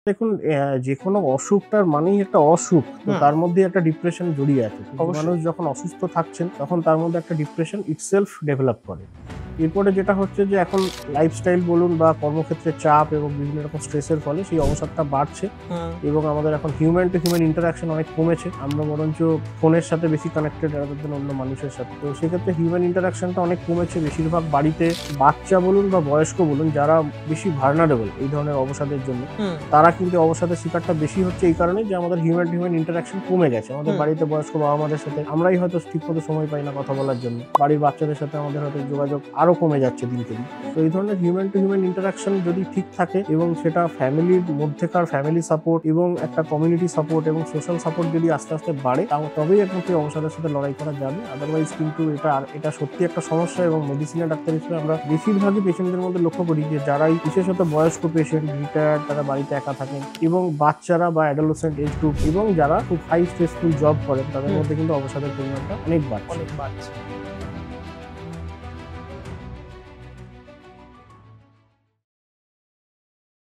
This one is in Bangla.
দেখুন যেকোনো অসুখটার মানেই একটা অসুখ, তো তার মধ্যে একটা ডিপ্রেশন জড়িয়ে আছে। মানুষ যখন অসুস্থ থাকছেন তখন তার মধ্যে একটা ডিপ্রেশন ইটসেলফ ডেভেলপ করে। এরপরে যেটা হচ্ছে যে এখন লাইফস্টাইল বলুন বা কর্মক্ষেত্রে চাপ এবং বিভিন্ন রকম স্ট্রেসের ফলে সেই অবসাদটা বাড়ছে এবং আমাদের এখন হিউম্যান টু হিউম্যান ইন্টারাকশন অনেক কমেছে। আমরা বরঞ্চ ফোনের সাথে বেশি কানেক্টেড রাদার দেন অন্য মানুষের সাথে। তো সেক্ষেত্রে হিউম্যান ইন্টারাকশনটা অনেক কমেছে। বেশিরভাগ বাড়িতে বাচ্চা বলুন বা বয়স্ক বলুন যারা বেশি ভার্নারেবল এই ধরনের অবসাদের জন্য, তারা কিন্তু অবসাদের শিকারটা বেশি হচ্ছে এই কারণে যে আমাদের হিউম্যান টু হিউম্যান ইন্টারাকশন কমে গেছে। আমাদের বাড়িতে বয়স্ক বাবা মাদের সাথে আমরাই হয়তো ঠিকমতো সময় পাই না কথা বলার জন্য, বাড়ির বাচ্চাদের সাথে আমাদের হয়তো যোগাযোগ আরো কমে যাচ্ছে দিনকে দিন। তো এই ধরনের হিউম্যান টু হিউম্যান ইন্টারাকশন যদি ঠিক থাকে এবং সেটা ফ্যামিলির মধ্যেকার ফ্যামিলি সাপোর্ট এবং একটা কমিউনিটি সাপোর্ট এবং সোশ্যাল সাপোর্ট যদি আস্তে আস্তে বাড়ে, তবেই একমাত্র অবসাদের সাথে লড়াই করা যাবে। আদারওয়াইজ কিন্তু এটা সত্যি একটা সমস্যা এবং মেডিসিনের ডাক্তার হিসেবে আমরা বেশিরভাগই পেশেন্টদের মধ্যে লক্ষ্য করি যে যারাই বিশেষত বয়স্ক পেশেন্ট, রিটায়ার্ড, তারা বাড়িতে একা থাকেন এবং বাচ্চারা বা অ্যাডোলেসেন্ট এজ গ্রুপ এবং যারা খুব হাই স্ট্রেসফুল জব করেন তাদের মধ্যে কিন্তু অবসাদের পরিমাণটা অনেক বাড়ছে।